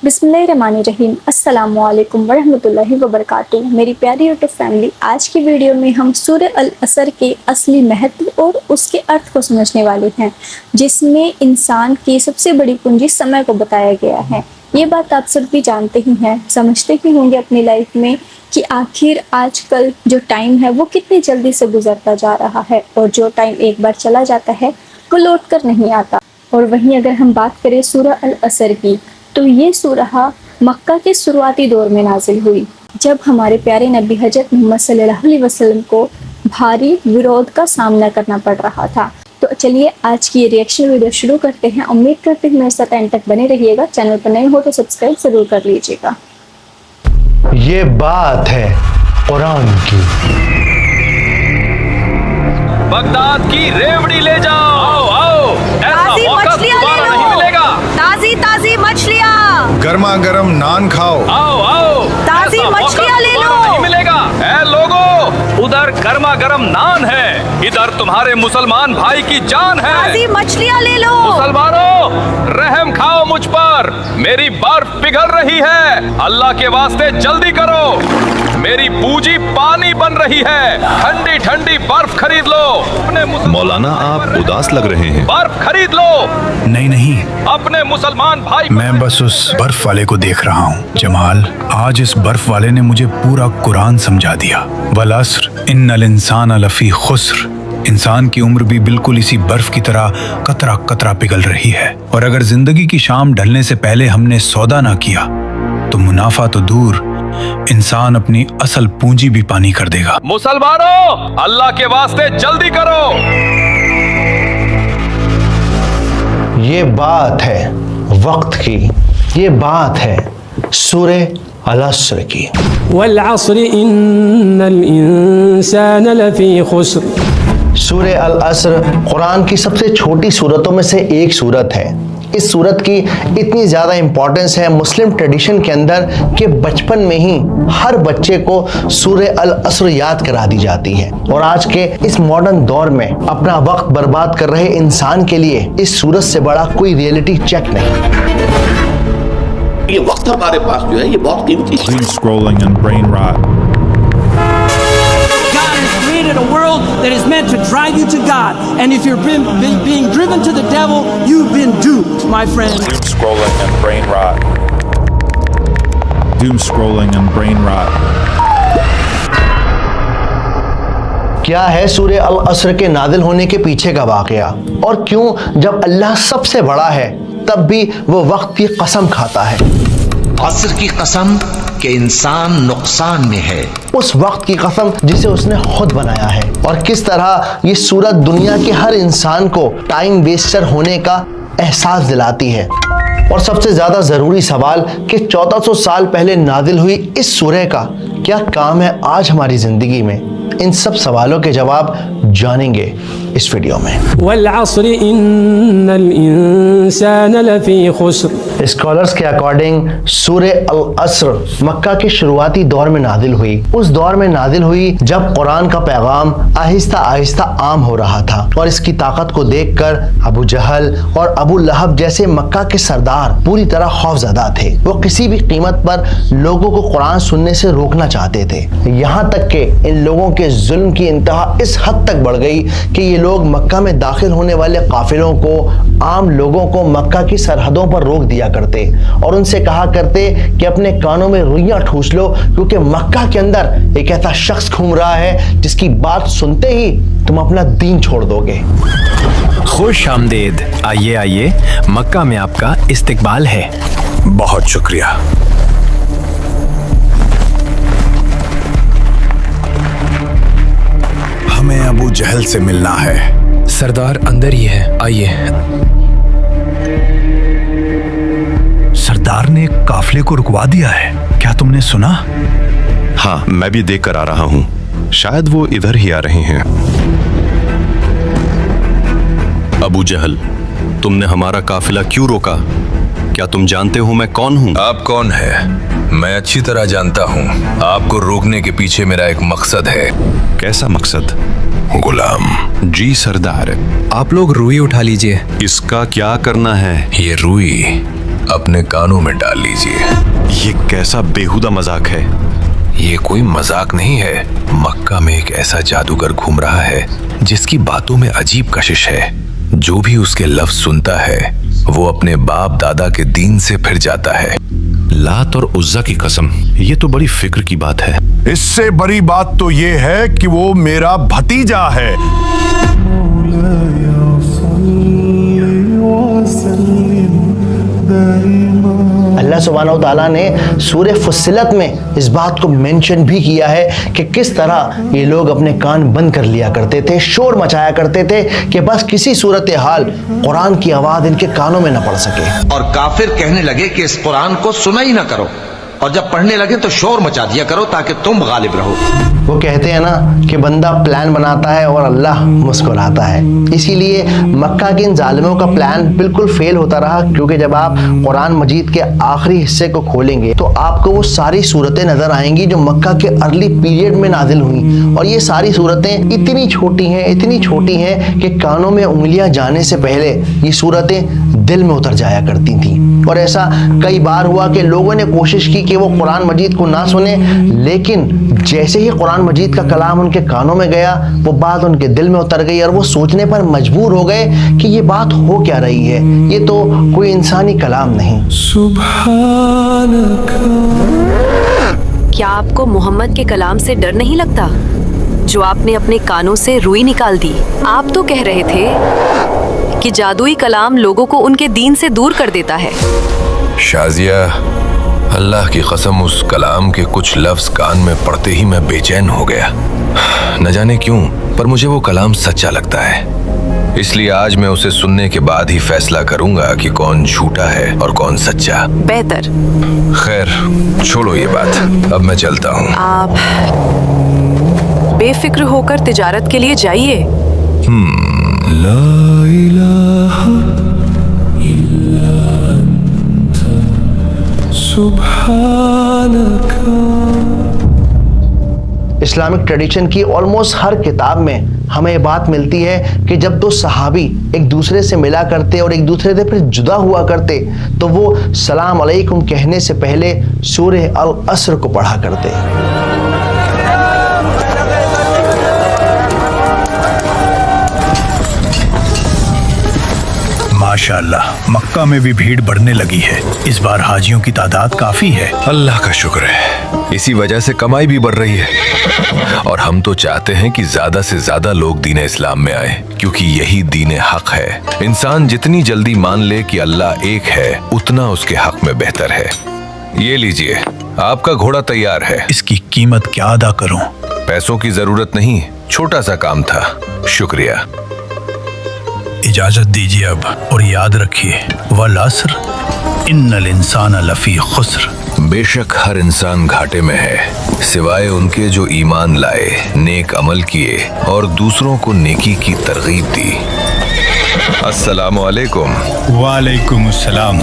बिस्मिल्लाहिर्रहमानिर्रहीम। अस्सलामु अलैकुम वरहमतुल्लाहि वबरकातुहू। मेरी प्यारी यूट्यूब फैमिली, आज की वीडियो में हम सूरह अल असर के असली महत्व और उसके अर्थ को समझने वाले हैं, जिसमें इंसान की सबसे बड़ी पूंजी समय को बताया गया है। ये बात आप सब भी जानते ही हैं, समझते ही होंगे अपनी लाइफ में कि आखिर आजकल जो टाइम है वो कितनी जल्दी से गुजरता जा रहा है और जो टाइम एक बार चला जाता है वो लौट कर नहीं आता। और वहीं अगर हम बात करें सूरह अल असर की, तो ये सूरह मक्का के शुरुआती दौर में नाजिल हुई, जब हमारे प्यारे नबी हज़रत मोहम्मद सल्लल्लाहु अलैहि वसल्लम को भारी विरोध का सामना करना पड़ रहा था। तो चलिए आज की ये रिएक्शन वीडियो शुरू करते हैं। उम्मीद करते हैं मेरे साथ एंड तक बने रहिएगा। चैनल पर नए हो तो सब्सक्राइब जरूर कर लीजिएगा। ये बात है कुरान की। बगदाद की रेवड़ी ले जाओ, आओ आओ, ऐसा मौका दोबारा नहीं मिलेगा। ताजी ताजी मछलियाँ, गर्मा गर्म नान खाओ, आओ आओ, ताजी ऐसा मौका मछलियाँ ले दोबारा लो। नहीं मिलेगा। ऐ लोगो, उधर गर्मा गर्म नान है, इधर तुम्हारे मुसलमान भाई की जान है। ताजी मछलियाँ ले लो। मुसलमानों, रहम खाओ मुझ पर, मेरी बर्फ पिघल रही है, अल्लाह के वास्ते जल्दी करो। मेरी पूंजी पानी बन रही है, ठंडी ठंडी बर्फ खरीद लो। अपने मौलाना आप उदास लग रहे हैं। बर्फ खरीद लो नहीं नहीं, अपने मुसलमान भाई। मैं बस उस बर्फ वाले को देख रहा हूँ। जमाल, आज इस बर्फ वाले ने मुझे पूरा कुरान समझा दिया। वल अस्र इन्नल इंसान लफी खुस्र। इंसान की उम्र भी बिल्कुल इसी बर्फ की तरह कतरा कतरा पिघल रही है, और अगर जिंदगी की शाम ढलने से पहले हमने सौदा ना किया तो मुनाफा तो दूर, इंसान अपनी असल पूंजी भी पानी कर देगा। मुसलमानों, अल्लाह के वास्ते जल्दी करो। ये बात है वक्त की, ये बात है सूरह अल असर की। वल अस्र इन्नल इंसान लफी खुस्र। सूरह अल असर कुरान की सबसे छोटी सूरतों में से एक सूरत है। इस सूरत की इतनी ज़्यादा इम्पोर्टेंस है मुस्लिम ट्रेडिशन के अंदर कि बचपन में ही हर बच्चे को सूरह अल असर याद करा दी जाती है। और आज के इस मॉडर्न दौर में अपना वक्त बर्बाद कर रहे इंसान के लिए इस सूरत से बड़ा कोई रियलिटी चेक नहीं। ये वक्त हमारे पास जो है ये बहुत कीमती है। Doom scrolling and brain rot. God has created a world that is meant to drive you to God, and if you're being driven to the devil, you've been duped, my friend. Doom scrolling and brain rot. Doom scrolling and brain rot. क्या है सूरह अल असर के नादिल होने के पीछे का वाकया, और क्यों जब अल्लाह सबसे बड़ा है तब भी वो वक्त की कसम खाता है। असर की कसम कि इंसान नुकसान में है, उस वक्त की कसम जिसे उसने खुद बनाया है। और किस तरह ये सूरत दुनिया के हर इंसान को टाइम वेस्टर होने का एहसास दिलाती है। और सबसे ज्यादा जरूरी सवाल कि 1400 साल पहले नाजिल हुई इस सूरह का क्या काम है आज हमारी जिंदगी में, इन सब सवालों के जवाब जानेंगे इस वीडियो में। वल अस्र इन्नल इंसान लफी खुस्र। स्कॉलर्स के अकॉर्डिंग सूरह अल असर मक्का के शुरुआती दौर में नाजिल हुई। उस दौर में नाजिल हुई जब कुरान का पैगाम आहिस्ता आहिस्ता आम हो रहा था, और इसकी ताकत को देखकर अबू जहल और अबू लहब जैसे मक्का के सरदार पूरी तरह खौफजदा थे। वो किसी भी कीमत पर लोगों को कुरान सुनने से रोकना चाहते थे। यहाँ तक कि इन लोगों के जुल्म की इंतहा इस हद तक बढ़ गई कि ये लोग मक्का में दाखिल होने वाले काफिलों को, आम लोगों को मक्का की सरहदों पर रोक दिया करते और उनसे कहा करते कि अपने कानों में रुइयां ठूस लो, क्योंकि मक्का के अंदर एक ऐसा शख्स घूम रहा है जिसकी बात सुनते ही तुम अपना दीन छोड़ दोगे। खुश आमदेद, आइए आइए, मक्का में आपका इस्तकबाल है। बहुत शुक्रिया। हमें अबू जहल से मिलना है। सरदार अंदर ही है, आइए। सरदार ने काफिले को रुकवा दिया है, क्या तुमने सुना? हाँ, मैं भी देख कर आ रहा हूँ, शायद वो इधर ही आ रहे हैं। अबू जहल, तुमने हमारा काफिला क्यों रोका? क्या तुम जानते हो मैं कौन हूँ? आप कौन है? मैं अच्छी तरह जानता हूँ। आपको रोकने के पीछे मेरा एक मकसद है। कैसा मकसद? गुलाम। जी सरदार। आप लोग रुई उठा लीजिए। इसका क्या करना है? ये रुई अपने कानों में डाल लीजिए। ये कैसा बेहुदा मजाक है? ये कोई मजाक नहीं है। मक्का में एक ऐसा जादूगर घूम रहा है जिसकी बातों में अजीब कशिश है। जो भी उसके लफ्ज सुनता है वो अपने बाप दादा के दीन से फिर जाता है। लात और उज्जा की कसम, ये तो बड़ी फिक्र की बात है। इससे बड़ी बात तो ये है कि वो मेरा भतीजा है। अल्लाह सुब्हानहू तआला ने सूरह फुस्सिलत में इस बात को मेंशन भी किया है कि किस तरह ये लोग अपने कान बंद कर लिया करते थे, शोर मचाया करते थे कि बस किसी सूरत हाल कुरान की आवाज इनके कानों में न पड़ सके। और काफिर कहने लगे कि इस कुरान को सुना ही ना करो, और जब पढ़ने लगे तो शोर मचा दिया करो ताकि तुम गालिब रहो। वो कहते हैं ना कि बंदा प्लान बनाता है और अल्लाह मुस्कुराता है। इसीलिए मक्का के इन जालिमों का प्लान बिल्कुल फेल होता रहा, क्योंकि जब आप कुरान मजीद के आखिरी हिस्से को खोलेंगे तो आपको वो सारी सूरतें नजर आएंगी जो मक्का के अर्ली पीरियड में नाजिल हुई। और ये सारी सूरतें इतनी छोटी हैं कि कानों में उंगलियां जाने से पहले ये सूरतें दिल में उतर जाया करती थी। और ऐसा कई बार हुआ कि लोगों ने कोशिश की कि वो कुरान मजीद को ना सुने, लेकिन जैसे ही कुरान मजीद का कलाम उनके कानों में गया वो बात उनके दिल में उतर गई और वो सोचने पर मजबूर हो गए कि ये बात हो क्या रही है, ये तो कोई इंसानी कलाम नहीं। क्या आपको मोहम्मद के कलाम से डर नहीं लगता जो आपने अपने कानों से रुई निकाल दी? आप तो कह रहे थे कि जादुई कलाम लोगों को उनके दीन से दूर कर देता है। शाजिया, अल्लाह की कसम उस कलाम के कुछ लफ्ज कान में पड़ते ही मैं बेचैन हो गया। न जाने क्यों, पर मुझे वो कलाम सच्चा लगता है। इसलिए आज मैं उसे सुनने के बाद ही फैसला करूंगा कि कौन झूठा है और कौन सच्चा। बेहतर। खैर छोड़ो ये बात, अब मैं चलता हूँ। आप बेफिक्र होकर तिजारत के लिए जाइए। इस्लामिक ट्रेडिशन की ऑलमोस्ट हर किताब में हमें ये बात मिलती है कि जब दो सहाबी एक दूसरे से मिला करते और एक दूसरे से फिर जुदा हुआ करते तो वो सलाम अलैकुम कहने से पहले सूरह अल असर को पढ़ा करते। माशाअल्लाह, मक्का में भी भीड़ बढ़ने लगी है। इस बार हाजियों की तादाद काफी है। अल्लाह का शुक्र है, इसी वजह से कमाई भी बढ़ रही है। और हम तो चाहते हैं कि ज्यादा से ज्यादा लोग दीन इस्लाम में आए, क्योंकि यही दीन हक है। इंसान जितनी जल्दी मान ले कि अल्लाह एक है, उतना उसके हक में बेहतर है। ये लीजिए, आपका घोड़ा तैयार है। इसकी कीमत क्या अदा करूं? पैसों की जरूरत नहीं, छोटा सा काम था। शुक्रिया। इजाजत दीजिए अब, और याद रखिए वल अस्र इन्नल इंसान लफी खुस्र। बेशक हर इंसान घाटे में है, सिवाय उनके जो ईमान लाए, नेक अमल किए और दूसरों को नेकी की तरगीब दी। अस्सलामु अलैकुम। वालेकुम अस्सलाम।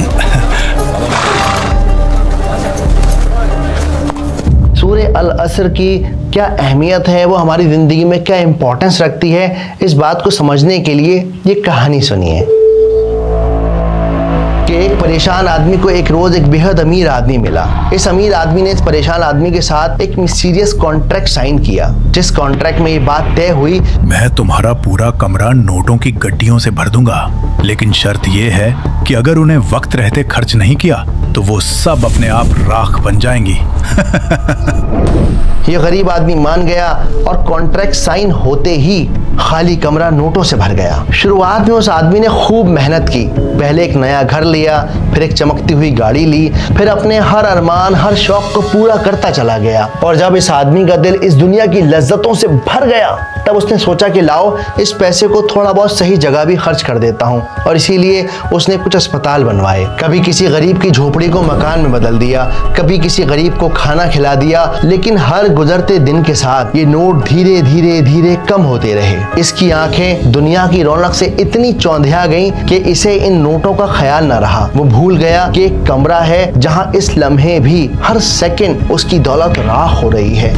सूरह अल असर की क्या अहमियत है, वो हमारी ज़िंदगी में क्या इम्पोर्टेंस रखती है, इस बात को समझने के लिए ये कहानी सुनिए कि एक परेशान आदमी को एक रोज़ एक बेहद अमीर आदमी मिला। इस अमीर आदमी ने इस परेशान आदमी के साथ एक मिस्टीरियस कॉन्ट्रैक्ट साइन किया, जिस कॉन्ट्रैक्ट में ये बात तय हुई, मैं तुम्हारा पूरा कमरा नोटों की गड्डियों से भर दूंगा, लेकिन शर्त यह है कि अगर उन्हें वक्त रहते खर्च नहीं किया तो वो सब अपने आप राख बन जाएंगी। ये गरीब आदमी मान गया और कॉन्ट्रैक्ट साइन होते ही खाली कमरा नोटों से भर गया। शुरुआत में उस आदमी ने खूब मेहनत की, पहले एक नया घर लिया, फिर एक चमकती हुई गाड़ी ली, फिर अपने हर अरमान हर शौक को पूरा करता चला गया। और जब इस आदमी का दिल इस दुनिया की लज्जतों से भर गया तब उसने सोचा कि लाओ इस पैसे को थोड़ा बहुत सही जगह भी खर्च कर देता हूँ। और इसीलिए उसने कुछ अस्पताल बनवाए, कभी किसी गरीब की झोपड़ी को मकान में बदल दिया, कभी किसी गरीब को खाना खिला दिया। लेकिन हर गुजरते दिन के साथ ये नोट धीरे धीरे धीरे कम होते रहे। इसकी आंखें दुनिया की रौनक से इतनी चौंधिया गईं कि इसे इन नोटों का ख्याल न रहा। वो भूल गया कि एक कमरा है जहां इस लम्हे भी हर सेकंड उसकी दौलत राख हो रही है।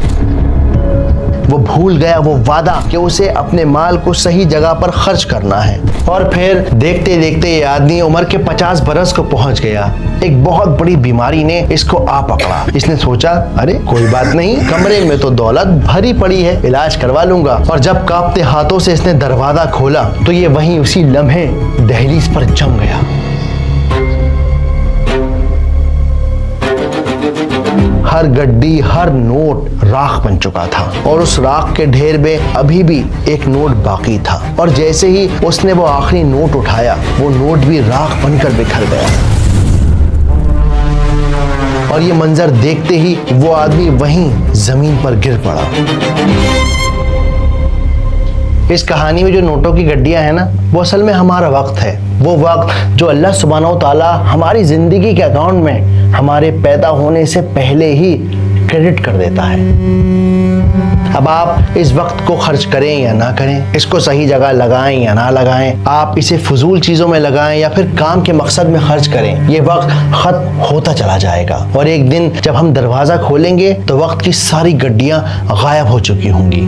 वो भूल गया वो वादा कि उसे अपने माल को सही जगह पर खर्च करना है। और फिर देखते देखते ये आदमी उम्र के 50 बरस को पहुंच गया। एक बहुत बड़ी बीमारी ने इसको आ पकड़ा। इसने सोचा अरे कोई बात नहीं, कमरे में तो दौलत भरी पड़ी है, इलाज करवा लूंगा। और जब कांपते हाथों से इसने दरवाजा खोला तो ये वहीं उसी लम्हे दहलीज पर जम गया। हर गड्डी हर नोट राख बन चुका था और उस राख के ढेर में अभी भी एक नोट बाकी था। और जैसे ही उसने वो आखिरी नोट उठाया वो नोट भी राख बनकर बिखर गया। और ये मंजर देखते ही वो आदमी वहीं जमीन पर गिर पड़ा। इस कहानी में जो नोटों की गड्डियां हैं ना, वो असल में हमारा वक्त है। वो वक्त जो अल्लाह सुब्हानहू व तआला हमारी जिंदगी के अकाउंट में हमारे पैदा होने से पहले ही क्रेडिट कर देता है। अब आप इस वक्त को खर्च करें या ना करें, इसको सही जगह लगाएं या ना लगाएं, आप इसे फजूल चीजों में लगाएं या फिर काम के मकसद में खर्च करें, ये वक्त खत्म होता चला जाएगा। और एक दिन जब हम दरवाजा खोलेंगे तो वक्त की सारी गड्डियां गायब हो चुकी होंगी।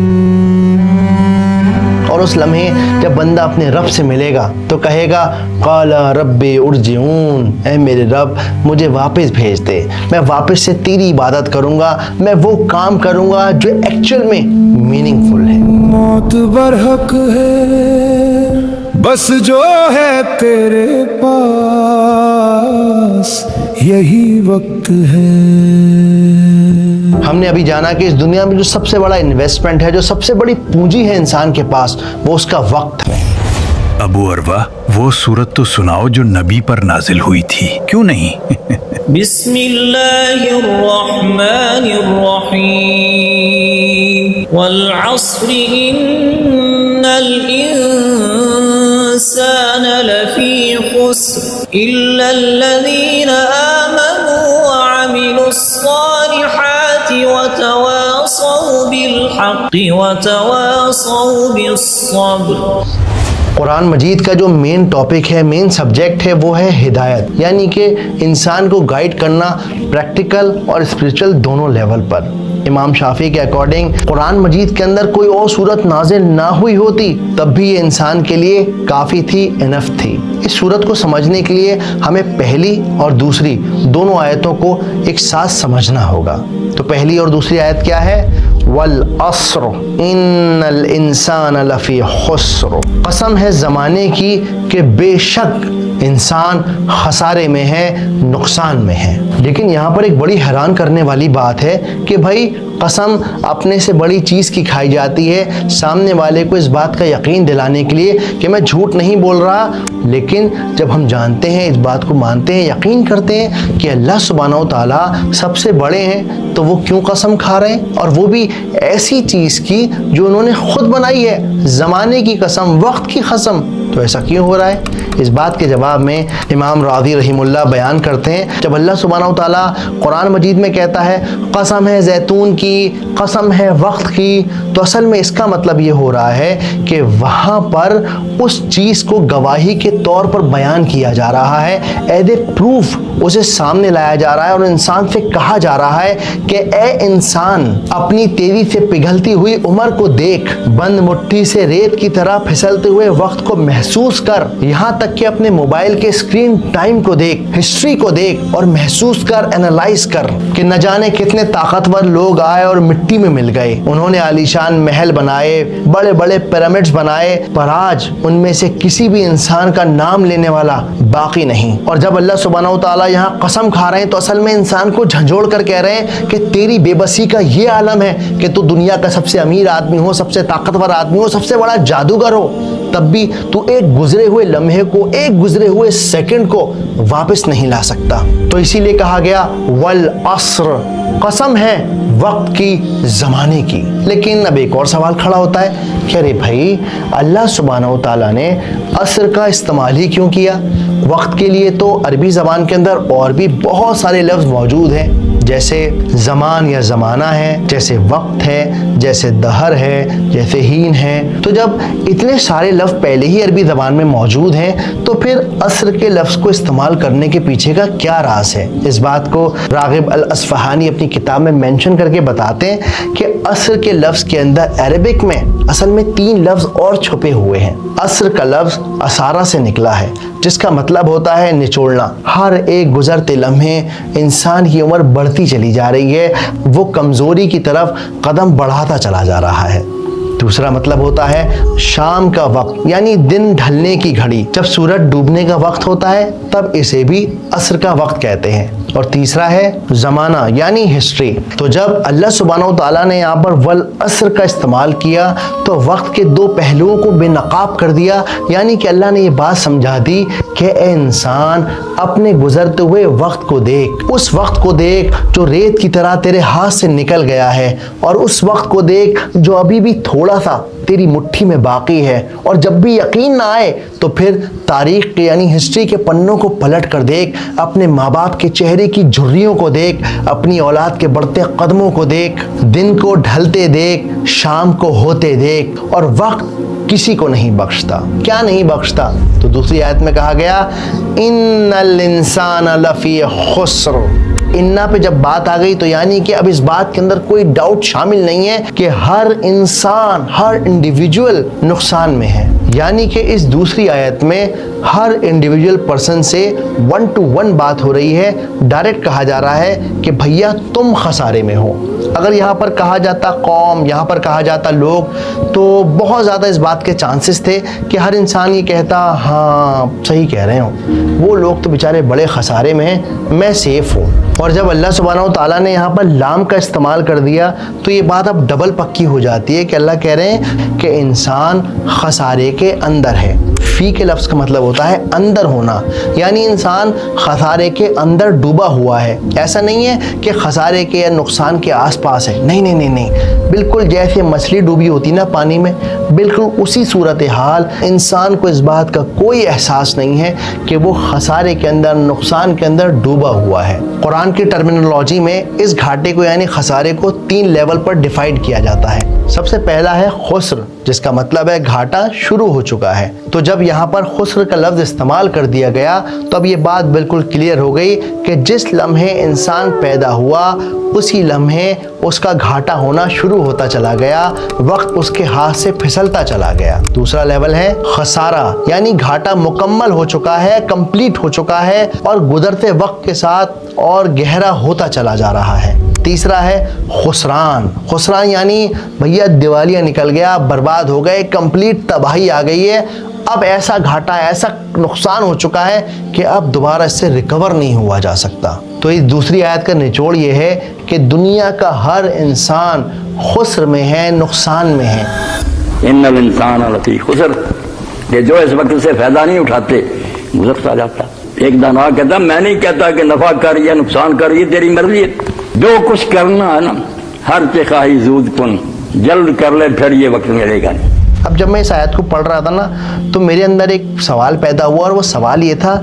और उस लम्हे जब बंदा अपने रब से मिलेगा तो कहेगा क़ाला रब्बी उर्जिऊन, ऐ मेरे रब मुझे वापस भेज दे, मैं वापस से तेरी इबादत करूंगा, मैं वो काम करूंगा जो एक्चुअल में मीनिंगफुल है। मौत बरहक है बस जो है तेरे पास, यही वक्त है। हमने अभी जाना कि इस दुनिया में जो सबसे बड़ा इन्वेस्टमेंट है, जो सबसे बड़ी पूंजी है इंसान के पास, वो उसका वक्त है। अबू अरवा, वो सूरत तो सुनाओ जो नबी पर नाजिल हुई थी, क्यों नहीं? बिस्मिल्लाहिर्रहमानिर्रहीम वल अस्रि इन्नल इंसान लफी खुस्र इल्लल्लज़ीना आमनू व अमिलुस्सालिहाति व तवासौ बिलहक़्क़ि व तवासौ बिस्सब्र। कुरान मजीद का जो मेन टॉपिक है, मेन सब्जेक्ट है, वो है हिदायत, यानी कि इंसान को गाइड करना प्रैक्टिकल और स्पिरिचुअल दोनों लेवल पर। इमाम शाफी के अकॉर्डिंग कुरान मजीद के अंदर कोई और सूरत नाजिल ना हुई होती तब भी ये इंसान के लिए काफ़ी थी, इनफ थी। इस सूरत को समझने के लिए हमें पहली और दूसरी दोनों आयतों को एक साथ समझना होगा। तो पहली और दूसरी आयत क्या है? वल अस्र इन्नल इंसान लफी खुस्र, कसम है ज़माने की कि बेशक इंसान खसारे में है, नुकसान में है। लेकिन यहाँ पर एक बड़ी हैरान करने वाली बात है कि भाई कसम अपने से बड़ी चीज़ की खाई जाती है सामने वाले को इस बात का यकीन दिलाने के लिए कि मैं झूठ नहीं बोल रहा। लेकिन जब हम जानते हैं, इस बात को मानते हैं, यकीन करते हैं कि अल्लाह सुब्हानहू व तआला सबसे बड़े हैं, तो वो क्यों कसम खा रहे हैं? और वो भी ऐसी चीज़ की जो उन्होंने खुद बनाई है, ज़माने की कसम, वक्त की कसम। तो ऐसा क्यों हो रहा है? इस बात के जवाब में इमाम राज़ी रहीमुल्लाह बयान करते हैं, जब अल्लाह सुब्हानहू व तआला कुरान मजीद में कहता है कसम है जैतून की, कसम है वक्त की, तो असल में इसका मतलब ये हो रहा है कि वहाँ पर उस चीज़ को गवाही के तौर पर बयान किया जा रहा है, एज ए प्रूफ उसे सामने लाया जा रहा है और इंसान से कहा जा रहा है कि ए इंसान, अपनी तेजी से पिघलती हुई उम्र को देख, बंद मुट्ठी से रेत की तरह फिसलते हुए वक्त को महसूस कर, यहाँ तक कि अपने मोबाइल के स्क्रीन टाइम को देख, हिस्ट्री को देख और महसूस कर, एनालाइज कर कि न जाने कितने ताकतवर लोग आए और मिट्टी में मिल गए। उन्होंने आलीशान महल बनाए, बड़े बड़े पिरामिड्स बनाए, पर आज उनमें से किसी भी इंसान का नाम लेने वाला बाकी नहीं। और जब अल्लाह सुब्हानहू व तआला यहाँ कसम खा रहे हैं तो असल में इंसान को झंझोड़ कर कह रहे हैं कि तेरी बेबसी का ये आलम है कि तू दुनिया का सबसे अमीर आदमी हो, सबसे ताकतवर आदमी हो, सबसे बड़ा जादूगर हो, तब भी तू एक गुजरे हुए लम्हे को, एक गुजरे हुए सेकंड को वापस नहीं ला सकता। तो इसीलिए कहा गया वल अस्र, कसम है वक्त की, ज़माने की। लेकिन अब एक और सवाल खड़ा होता है कि अरे भाई, अल्लाह सुब्हानहू व तआला ने अस्र का इस्तेमाल ही क्यों किया? वक्त के लिए तो अरबी ज़बान के अंदर और भी बहुत सारे लफ्ज़ मौजूद हैं जैसे ज़मान या ज़माना है, जैसे वक्त है, जैसे दहर है, जैसे हीन है। तो जब इतने सारे लफ्ज़ पहले ही अरबी ज़बान में मौजूद हैं तो फिर असर के लफ्ज़ को इस्तेमाल करने के पीछे का क्या राज है? इस बात को रागिब अल अस्फ़हानी अपनी किताब में मेंशन करके बताते हैं कि असर के लफ्ज़ के अंदर अरबिक में असल में 3 लफ्ज़ और छुपे हुए हैं। असर का लफ्ज़ असारा से निकला है जिसका मतलब होता है निचोड़ना। हर एक गुजरते लम्हे इंसान की उम्र बढ़ती चली जा रही है, वो कमज़ोरी की तरफ कदम बढ़ाता चला जा रहा है। दूसरा मतलब होता है शाम का वक्त, यानी दिन ढलने की घड़ी। जब सूरज डूबने का वक्त होता है तब इसे भी असर का वक्त कहते हैं। और तीसरा है ज़माना, यानी हिस्ट्री। तो जब अल्लाह सुब्हानहू तआला ने यहाँ पर वल असर का इस्तेमाल किया तो वक्त के 2 पहलुओं को बेनकाब कर दिया, यानी कि अल्लाह ने ये बात समझा दी कि ए इंसान अपने गुजरते हुए वक्त को देख, उस वक्त को देख जो रेत की तरह तेरे हाथ से निकल गया है, और उस वक्त को देख जो अभी भी थोड़ा सा तेरी मुट्ठी में बाकी है। और जब भी यकीन ना आए तो फिर तारीख के यानी हिस्ट्री के पन्नों को पलट कर देख, अपने माँ बाप के चेहरे की झुर्रियों को देख, अपनी औलाद के बढ़ते कदमों को देख, दिन को ढलते देख, शाम को होते देख। और वक्त किसी को नहीं बख्शता। क्या नहीं बख्शता? तो दूसरी आयत में कहा गया इन्नल इंसान लफी खुस्र। इन्ना पे जब बात आ गई तो यानी कि अब इस बात के अंदर कोई डाउट शामिल नहीं है कि हर इंसान, हर इंडिविजुअल नुकसान में है। यानी कि इस दूसरी आयत में हर इंडिविजुअल पर्सन से 1 to 1 बात हो रही है। डायरेक्ट कहा जा रहा है कि भैया तुम खसारे में हो। अगर यहाँ पर कहा जाता कौम, यहाँ पर कहा जाता लोग, तो बहुत ज़्यादा इस बात के चांसेस थे कि हर इंसान ये कहता हाँ सही कह रहे हो, वो लोग तो बेचारे बड़े खसारे में हैं, मैं सेफ़ हूँ। और जब अल्लाह सुब्हानहू तआला ने यहाँ पर लाम का इस्तेमाल कर दिया तो ये बात अब डबल पक्की हो जाती है कि अल्लाह कह रहे हैं कि इंसान खसारे के अंदर है। फ़ी के लफ्ज़ का मतलब होता है अंदर होना, यानी इंसान खसारे के अंदर डूबा हुआ है। ऐसा नहीं है कि खसारे के या नुकसान के आसपास है, नहीं नहीं नहीं नहीं, बिल्कुल जैसे मछली डूबी होती ना पानी में, बिल्कुल उसी सूरत हाल इंसान को इस बात का कोई एहसास नहीं है कि वो खसारे के अंदर, नुकसान के अंदर डूबा हुआ है। कुरान की टर्मिनोलॉजी में इस घाटे को यानी खसारे को 3 लेवल पर डिफाइड किया जाता है। सबसे पहला है खुस्र, जिसका मतलब है घाटा शुरू हो चुका है। तो जब यहाँ पर खुस्र का लफ्ज़ इस्तेमाल कर दिया गया तो अब ये बात बिल्कुल क्लियर हो गई कि जिस लम्हे इंसान पैदा हुआ उसी लम्हे उसका घाटा होना शुरू होता चला गया, वक्त उसके हाथ से फिसलता चला गया। दूसरा लेवल है खसारा, यानी घाटा मुकम्मल हो चुका है, कंप्लीट हो चुका है और गुजरते वक्त के साथ और गहरा होता चला जा रहा है। तीसरा है खुसरान। खुसरान यानी भैया दिवालिया निकल गया, बर्बाद हो गए, कंप्लीट तबाही आ गई है। अब ऐसा घाटा, ऐसा नुकसान हो चुका है कि अब दोबारा इससे रिकवर नहीं हुआ जा सकता। तो इस दूसरी आयत का निचोड़ ये है कि दुनिया का हर इंसान खुस्र में है, नुकसान में है। इन्नल इंसान लफी खुस्र, ये जो इस वक्त से फायदा नहीं उठाते गुजरता जाता। एक दाना कहता मैं नहीं कहता कि नफा कर या नुकसान कर, ये तेरी मर्जी है। जो कुछ करना है ना हर चिकाही जूद कुन, जल्द कर ले फिर ये वक्त मिलेगा नहीं। अब जब मैं इस आयत को पढ़ रहा था ना तो मेरे अंदर एक सवाल पैदा हुआ और वो सवाल ये था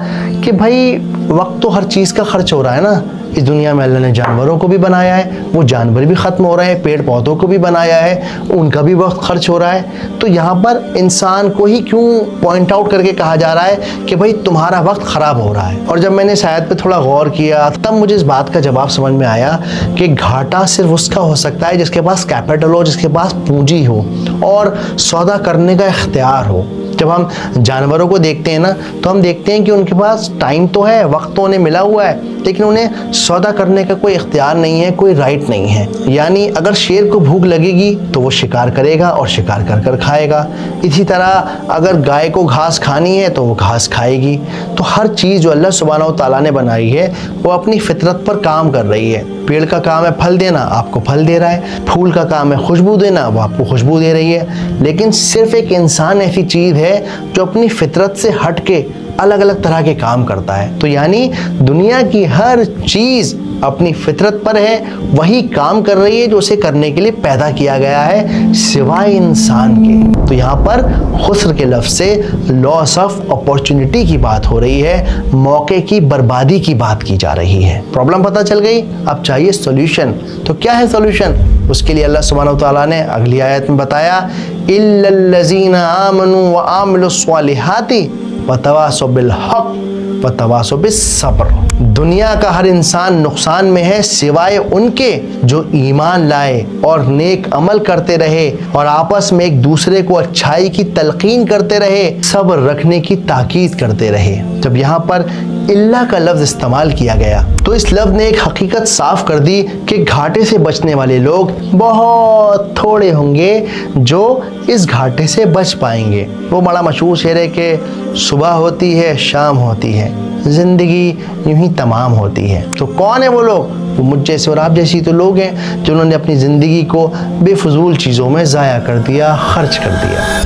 कि भाई वक्त तो हर चीज़ का खर्च हो रहा है ना। इस दुनिया में अल्लाह ने जानवरों को भी बनाया है, वो जानवर भी ख़त्म हो रहे हैं, पेड़ पौधों को भी बनाया है, उनका भी वक्त खर्च हो रहा है। तो यहाँ पर इंसान को ही क्यों पॉइंट आउट करके कहा जा रहा है कि भाई तुम्हारा वक्त ख़राब हो रहा है। और जब मैंने इस आयत पे थोड़ा गौर किया तब मुझे इस बात का जवाब समझ में आया कि घाटा सिर्फ उसका हो सकता है जिसके पास कैपिटल हो, जिसके पास पूंजी हो और सौदा करने का इख्तियार हो। जब हम जानवरों को देखते हैं ना तो हम देखते हैं कि उनके पास टाइम तो है, वक्त तो उन्हें मिला हुआ है, लेकिन उन्हें सौदा करने का कोई इख्तियार नहीं है, कोई राइट नहीं है। यानी अगर शेर को भूख लगेगी तो वो शिकार करेगा और शिकार कर कर खाएगा। इसी तरह अगर गाय को घास खानी है तो वो घास खाएगी। तो हर चीज़ जो अल्लाह सुब्हानहू तआला ने बनाई है वो अपनी फितरत पर काम कर रही है। पेड़ का काम है फल देना, आपको फल दे रहा है। फूल का काम है खुशबू देना, वो आपको खुशबू दे रही है। लेकिन सिर्फ एक इंसान ऐसी चीज़ है जो अपनी फितरत से हट के अलग अलग तरह के काम करता है। तो यानी दुनिया की हर चीज अपनी फितरत पर है, वही काम कर रही है जो उसे करने के लिए पैदा किया गया है, सिवाय इंसान के। तो यहाँ पर खुस्र के लफ्ज से लॉस ऑफ अपॉर्चुनिटी की बात हो रही है, मौके की बर्बादी की बात की जा रही है। प्रॉब्लम पता चल गई, अब चाहिए सॉल्यूशन। तो क्या है सॉल्यूशन? उसके लिए अल्लाह सुब्हानहू व तआला ने अगली आयत में बताया, इल्लल्लज़ीना आमनू व आमिलुस्सॉलिहाति व तवासौ बिल हक़ व तवासौ बिस सब्र। दुनिया का हर इंसान नुकसान में है सिवाय उनके जो ईमान लाए और नेक अमल करते रहे और आपस में एक दूसरे को अच्छाई की तलकीन करते रहे, सब्र रखने की ताकीद करते रहे। जब यहाँ पर इल्ला का लफ्ज इस्तेमाल किया गया तो इस लफ्ज ने एक हकीकत साफ कर दी कि घाटे से बचने वाले लोग बहुत थोड़े होंगे जो इस घाटे से बच पाएंगे। वो बड़ा मशहूर शेर है कि सुबह होती है शाम होती है, जिंदगी यूं ही तमाम होती है। तो कौन है वो लोग? वो मुझ जैसे और आप जैसी तो लोग हैं जिन्होंने अपनी ज़िंदगी को बेफजूल चीज़ों में ज़ाया कर दिया, खर्च कर दिया।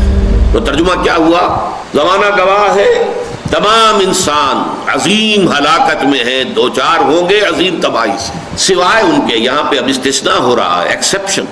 तो तर्जुमा क्या हुआ? ज़माना गवाह है, तमाम इंसान अजीम हलाकत में है, दो चार होंगे अजीम तबाही से, सिवाय उनके। यहाँ पे अब इस्तिस्ना हो रहा है, एक्सेप्शन।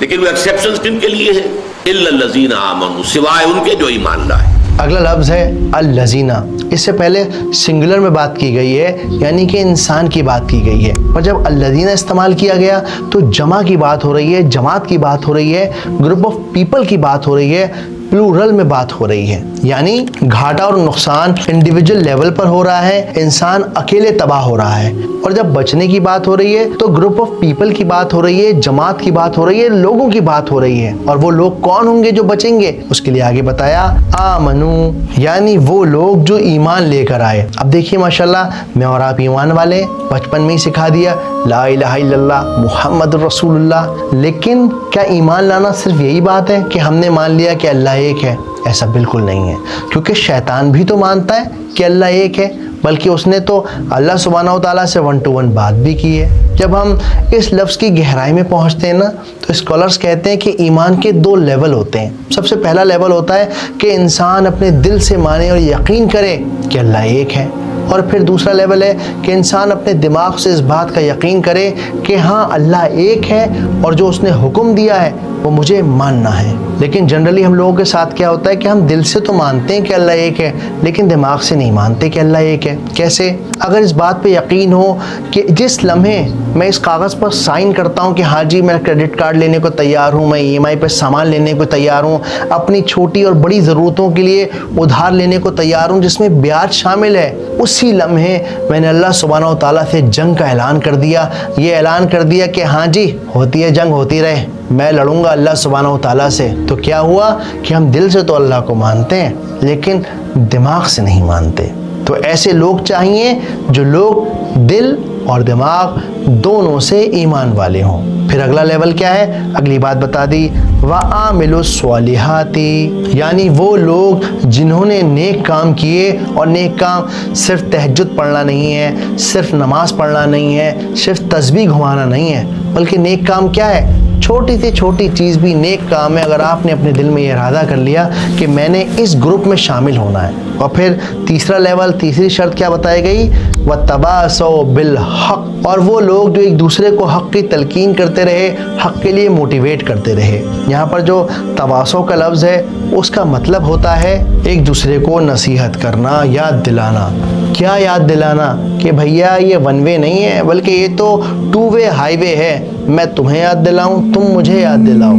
लेकिन वो एक्सेप्शन किन के लिए है? इल्लल्लज़ीना आमनू, सिवाय उनके जो ईमान लाए। अगला लफ्ज़ है अल-लज़ीना। इससे पहले सिंगुलर में बात की गई है, यानी कि इंसान की बात की गई है, पर जब अल-लज़ीना इस्तेमाल किया गया तो जमा की बात हो रही है, जमात की बात हो रही है, ग्रुप ऑफ पीपल की बात हो रही है, प्लूरल में बात हो रही है। यानी घाटा और नुकसान इंडिविजुअल लेवल पर हो रहा है, इंसान अकेले तबाह हो रहा है। और जब बचने की बात हो रही है तो ग्रुप ऑफ पीपल की बात हो रही है, जमात की बात हो रही है, लोगों की बात हो रही है। और वो लोग कौन होंगे जो बचेंगे? उसके लिए आगे बताया आमनू, यानी वो लोग जो ईमान लेकर आए। अब देखिए माशाल्लाह, मैं और आप ईमान वाले, बचपन में ही सिखा दिया ला इलाहा इल्लल्लाह मुहम्मदुर रसूलुल्लाह। लेकिन क्या ईमान लाना सिर्फ यही बात है कि हमने मान लिया कि अल्लाह एक है? ऐसा बिल्कुल नहीं है, क्योंकि शैतान भी तो मानता है कि अल्लाह एक है, बल्कि उसने तो अल्लाह सुब्हानहू व तआला से 1 to 1 बात भी की है। जब हम इस लफ्ज़ की गहराई में पहुंचते हैं ना, तो स्कॉलर्स कहते हैं कि ईमान के 2 लेवल होते हैं। सबसे पहला लेवल होता है कि इंसान अपने दिल से माने और यकीन करे कि अल्लाह एक है, और फिर दूसरा लेवल है कि इंसान अपने दिमाग से इस बात का यकीन करे कि हाँ अल्लाह एक है और जो उसने हुक्म दिया है वो मुझे मानना है। लेकिन जनरली हम लोगों के साथ क्या होता है कि हम दिल से तो मानते हैं कि अल्लाह एक है, लेकिन दिमाग से नहीं मानते कि अल्लाह एक है। कैसे? अगर इस बात पे यकीन हो कि जिस लम्हे मैं इस कागज़ पर साइन करता हूँ कि हाँ जी मैं क्रेडिट कार्ड लेने को तैयार हूँ, मैं EMI पर सामान लेने को तैयार हूँ, अपनी छोटी और बड़ी ज़रूरतों के लिए उधार लेने को तैयार हूँ जिसमें ब्याज शामिल है, उसी लम्हे मैंने अल्लाह सुब्हानहू व तआला से जंग का ऐलान कर दिया। ये ऐलान कर दिया कि हाँ जी होती है जंग, होती रहे, मैं लड़ूंगा अल्लाह सुब्हानहू व तआला से। तो क्या हुआ कि हम दिल से तो अल्लाह को मानते हैं लेकिन दिमाग से नहीं मानते। तो ऐसे लोग चाहिए जो लोग दिल और दिमाग दोनों से ईमान वाले हों। फिर अगला लेवल क्या है? अगली बात बता दी, व आमिलुस्सॉलिहाति, यानी वो लोग जिन्होंने नेक काम किए। और नेक काम सिर्फ तहज्जुद पढ़ना नहीं है, सिर्फ नमाज पढ़ना नहीं है, सिर्फ तस्बीह घुमाना नहीं है, बल्कि नेक काम क्या है? छोटी से छोटी चीज़ भी नेक काम है अगर आपने अपने दिल में ये इरादा कर लिया कि मैंने इस ग्रुप में शामिल होना है। और फिर तीसरा लेवल, तीसरी शर्त क्या बताई गई? व तवासौ बिल हक़, और वो लोग जो एक दूसरे को हक़ की तलकीन करते रहे, हक़ के लिए मोटिवेट करते रहे। यहाँ पर जो तवासौ का लफ्ज़ है उसका मतलब होता है एक दूसरे को नसीहत करना, याद दिलाना। क्या याद दिलाना? कि भैया ये 1 वे नहीं है, बल्कि ये तो 2 वे हाईवे है। मैं तुम्हें याद दिलाऊं, तुम मुझे याद दिलाओ।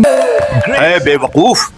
बेवकूफ,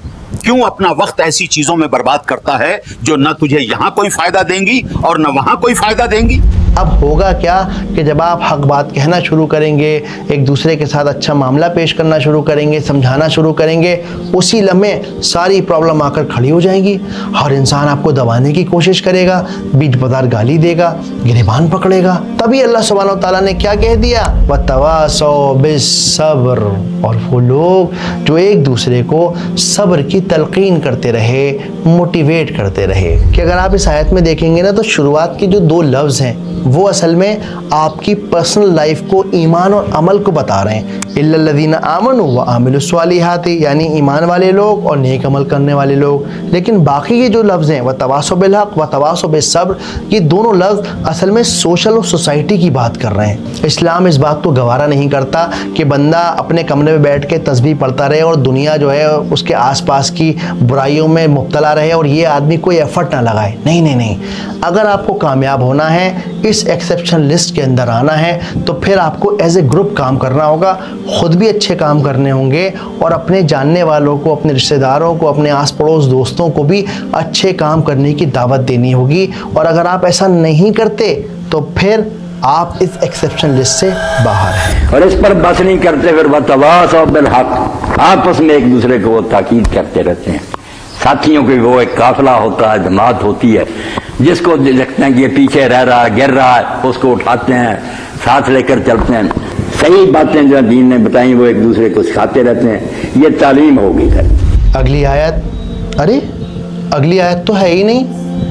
क्यों अपना वक्त ऐसी चीजों में बर्बाद करता है जो न तुझे यहाँ कोई फायदा देंगी और न वहाँ कोई फायदा देंगी? अब होगा क्या कि जब आप हक बात कहना शुरू करेंगे, एक दूसरे के साथ अच्छा मामला पेश करना शुरू करेंगे, समझाना शुरू करेंगे, उसी लम्हे सारी प्रॉब्लम आकर खड़ी हो जाएंगी। हर इंसान आपको दबाने की कोशिश करेगा, बीच बाजार गाली देगा, गिरेबान पकड़ेगा। तभी अल्लाह सुब्हानहू व तआला ने क्या कह दिया? व तवासौ बिस्सब्र, और वो लोग जो एक दूसरे को सब्र की तलकीन करते रहे, मोटिवेट करते रहे। कि अगर आप इस आयत में देखेंगे ना, तो शुरुआत के जो 2 लफ्ज़ हैं वो असल में आपकी पर्सनल लाइफ को, ईमान और अमल को बता रहे हैं। इल्लल्लज़ीना आमनू व आमिलुस्सालिहाति, यानी ईमान वाले लोग और नेक अमल करने वाले लोग। लेकिन बाकी ये जो लफ्ज़ हैं, व तवासौ बिल हक़ व तवासौ बिस सब्र, ये दोनों लफ्ज़ असल में सोशल और सोसाइटी की बात कर रहे हैं। इस्लाम इस बात को गवारा नहीं करता कि बंदा अपने कमरे में बैठ के तस्बीह पढ़ता रहे और दुनिया जो है उसके आसपास की बुराइयों में मुब्तला रहे और ये आदमी कोई एफर्ट ना लगाए। नहीं नहीं नहीं, अगर आपको कामयाब होना है, इस एक्सेप्शन लिस्ट के अंदर आना है, तो फिर आपको एज ए ग्रुप काम करना होगा, ख़ुद भी अच्छे काम करने होंगे और अपने जानने वालों को, अपने रिश्तेदारों को, अपने आस पड़ोस दोस्तों को भी अच्छे काम करने की दावत देनी होगी। और अगर आप ऐसा नहीं करते तो फिर आप इस एक्सेप्शन लिस्ट से बाहर हैं। और इस पर बस नहीं करते, फिर वतवासौ बिल हक़, आपस में एक दूसरे को ताकीद करते रहते हैं। साथियों की वो एक काफिला होता है, जमात होती है, जिसको देखते हैं कि ये पीछे रह रहा है, गिर रहा है, उसको उठाते हैं, साथ लेकर चलते हैं। सही बातें जो दीन ने बताई वो एक दूसरे को सिखाते रहते हैं। ये तालीम होगी। अगली आयत, अरे अगली आयत तो है ही नहीं,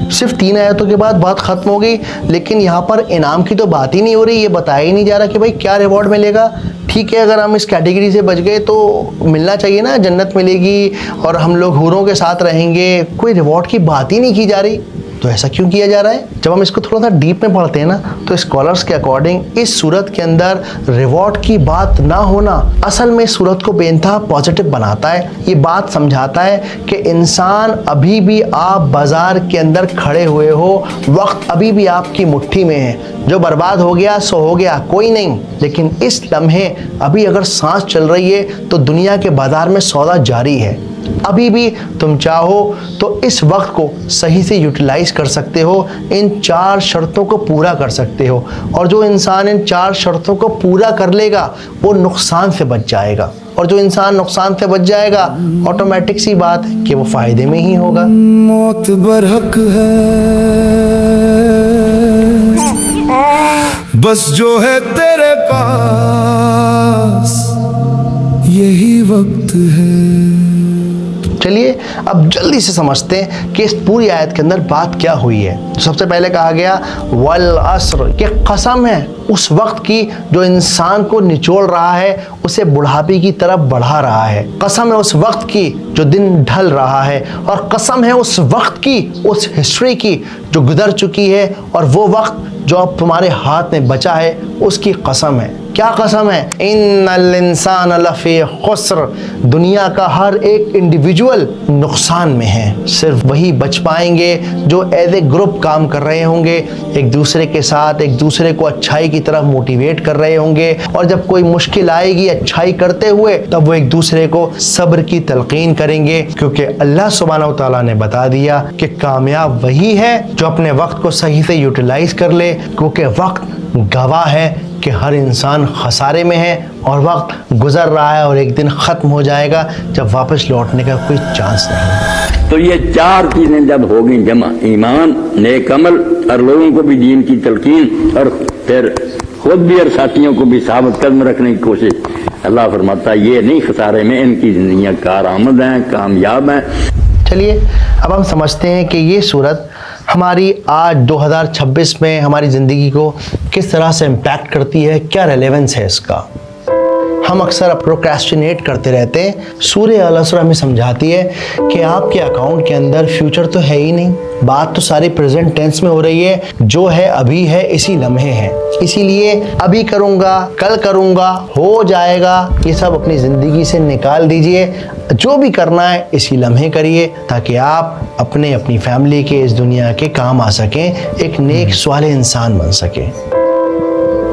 सिर्फ 3 आयतों के बाद बात खत्म हो गई। लेकिन यहाँ पर इनाम की तो बात ही नहीं हो रही, ये बताया ही नहीं जा रहा कि भाई क्या रिवॉर्ड मिलेगा। ठीक है, अगर हम इस कैटेगरी से बच गए तो मिलना चाहिए ना, जन्नत मिलेगी और हम लोग हूरों के साथ रहेंगे, कोई रिवॉर्ड की बात ही नहीं की जा रही। तो ऐसा क्यों किया जा रहा है? जब हम इसको थोड़ा सा डीप में पढ़ते हैं ना, तो स्कॉलर्स के अकॉर्डिंग इस सूरत के अंदर रिवॉर्ड की बात ना होना असल में सूरत को बेइंतहा पॉजिटिव बनाता है। ये बात समझाता है कि इंसान अभी भी, आप बाजार के अंदर खड़े हुए हो, वक्त अभी भी आपकी मुट्ठी में है। जो बर्बाद हो गया सो हो गया, कोई नहीं। लेकिन इस लम्हे अभी अगर सांस चल रही है तो दुनिया के बाजार में सौदा जारी है। अभी भी तुम चाहो तो इस वक्त को सही से यूटिलाइज कर सकते हो, इन 4 शर्तों को पूरा कर सकते हो। और जो इंसान इन 4 शर्तों को पूरा कर लेगा वो नुकसान से बच जाएगा। और जो इंसान नुकसान से बच जाएगा, ऑटोमेटिक सी बात है कि वो फायदे में ही होगा। मौत बरहक है, बस जो है तेरे पास यही वक्त है। चलिए अब जल्दी से समझते हैं कि इस पूरी आयत के अंदर बात क्या हुई है। तो सबसे पहले कहा गया वल अस्र, कि कसम है उस वक्त की जो इंसान को निचोड़ रहा है, उसे बुढ़ापे की तरफ बढ़ा रहा है। कसम है उस वक्त की जो दिन ढल रहा है, और कसम है उस वक्त की, उस हिस्ट्री की जो गुजर चुकी है, और वो वक्त जो अब तुम्हारे हाथ में बचा है उसकी कसम है। क्या कसम है? इन्नल इंसान लफी खुस्र, दुनिया का हर एक इंडिविजुअल नुकसान में है। सिर्फ वही बच पाएंगे जो एज ए ग्रुप काम कर रहे होंगे, एक दूसरे के साथ एक दूसरे को अच्छाई की तरफ मोटिवेट कर रहे होंगे। और जब कोई मुश्किल आएगी अच्छाई करते हुए, तब वो एक दूसरे को सब्र की तलकीन करेंगे, क्योंकि अल्लाह सुब्हानहू तआला ने बता दिया कि कामयाब वही है जो अपने वक्त को सही से यूटिलाइज कर ले, क्योंकि वक्त गवाह है कि हर इंसान खसारे में है और वक्त गुजर रहा है और एक दिन ख़त्म हो जाएगा जब वापस लौटने का कोई चांस नहीं। तो ये 4 चीज़ें जब हो गई जमा, ईमान, नेक अमल और लोगों को भी दीन की तलकीन, और फिर खुद भी और साथियों को भी साबित कदम रखने की कोशिश, अल्लाह फरमाता है ये नहीं खसारे में, इनकी ज़िंदगियाँ कारआमद हैं, कामयाब हैं। चलिए अब हम समझते हैं कि ये सूरत हमारी आज 2026 में हमारी ज़िंदगी को किस तरह से इम्पैक्ट करती है, क्या रेलेवेंस है इसका। हम अक्सर प्रोक्रेस्टिनेट करते रहते हैं। सूरह अल अस्र हमें समझाती है कि आपके अकाउंट के अंदर फ्यूचर तो है ही नहीं, बात तो सारी प्रेजेंट टेंस में हो रही है, जो है अभी है, इसी लम्हे है। इसीलिए अभी करूँगा, कल करूँगा, हो जाएगा, ये सब अपनी ज़िंदगी से निकाल दीजिए। जो भी करना है इसी लम्हे करिए, ताकि आप अपनी फैमिली के, इस दुनिया के काम आ सकें, एक नेक स्वाले इंसान बन सकें।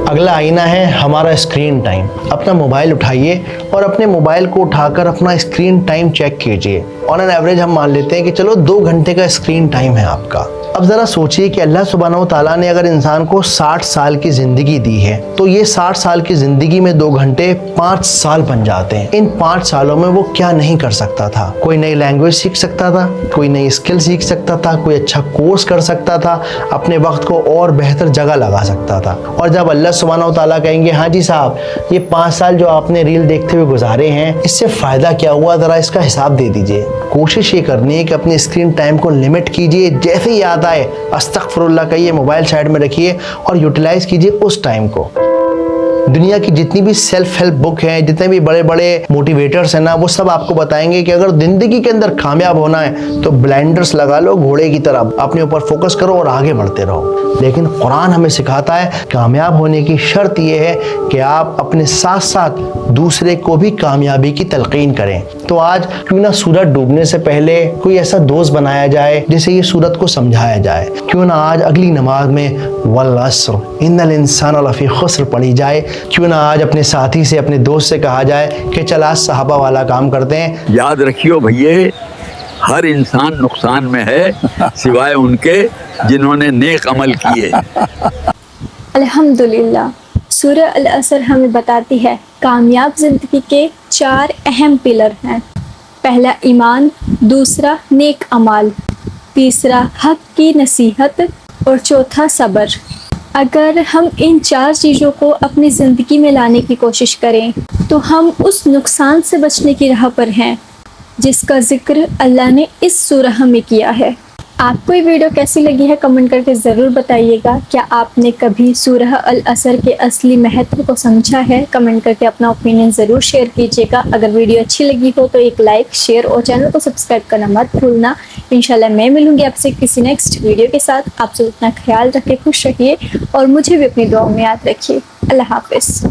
अगला आईना है हमारा स्क्रीन टाइम। अपना मोबाइल उठाइए और अपने मोबाइल को उठाकर अपना स्क्रीन टाइम चेक कीजिए। ऑन एन एवरेज हम मान लेते हैं कि चलो 2 घंटे का स्क्रीन टाइम है आपका। अब ज़रा सोचिए कि अल्लाह सुब्हानहू तआला ने अगर इंसान को 60 साल की ज़िंदगी दी है, तो ये 60 साल की ज़िंदगी में 2 घंटे 5 साल बन जाते हैं। इन 5 सालों में वो क्या नहीं कर सकता था? कोई नई लैंग्वेज सीख सकता था, कोई नई स्किल सीख सकता था, कोई अच्छा कोर्स कर सकता था, अपने वक्त को और बेहतर जगह लगा सकता था। और जब अल्लाह सुब्हानहू तआला कहेंगे हाँ जी साहब, ये 5 साल जो आपने रील देखते हुए गुजारे हैं, इससे फ़ायदा क्या हुआ, ज़रा इसका हिसाब दे दीजिए। कोशिश ये करनी है कि अपनी स्क्रीन टाइम को लिमिट कीजिए। जैसे ही याद आए अस्तगफिरुल्लाह कहिए, मोबाइल साइड में रखिए और यूटिलाइज कीजिए उस टाइम को। दुनिया की जितनी भी सेल्फ हेल्प बुक हैं, जितने भी बड़े बड़े मोटिवेटर्स हैं ना, वो सब आपको बताएंगे कि अगर जिंदगी के अंदर कामयाब होना है तो ब्लाइंडर्स लगा लो घोड़े की तरह, अपने ऊपर फोकस करो और आगे बढ़ते रहो। लेकिन कुरान हमें सिखाता है कामयाब होने की शर्त यह है कि आप अपने साथ साथ दूसरे को भी कामयाबी की तलकीन करें। तो आज क्यों ना सूरज डूबने से पहले कोई ऐसा दोस्त बनाया जाए जिसे ये सूरत को समझाया जाए। क्यों ना आज अगली नमाज में वल अस्र इन्नल इंसान लफी खुस्र पढ़ी जाए। क्यों ना आज अपने साथी से, अपने दोस्त से कहा जाए कि चल आज सहाबा वाला काम करते हैं। याद रखियो भैया, हर इंसान नुकसान में है सिवाय उनके जिन्होंने नेक अमल किए। अल्हम्दुलिल्लाह, सूरह अल असर हमें बताती है कामयाब जिंदगी के 4 अहम पिलर हैं। पहला ईमान, दूसरा नेक अमाल, तीसरा हक की नसीहत और चौथा सब्र। अगर हम इन 4 चीज़ों को अपनी ज़िंदगी में लाने की कोशिश करें तो हम उस नुकसान से बचने की राह पर हैं जिसका जिक्र अल्लाह ने इस सूरह में किया है। आपको ये वीडियो कैसी लगी है कमेंट करके ज़रूर बताइएगा। क्या आपने कभी सूरह अल असर के असली महत्व को समझा है? कमेंट करके अपना ओपिनियन ज़रूर शेयर कीजिएगा। अगर वीडियो अच्छी लगी हो तो एक लाइक, शेयर और चैनल को सब्सक्राइब करना मत भूलना। इंशाल्लाह मैं मिलूंगी आपसे किसी नेक्स्ट वीडियो के साथ। आप सब अपना ख्याल रखें, खुश रहिए और मुझे भी अपनी दुआओं में याद रखिए। अल्लाह हाफिज़।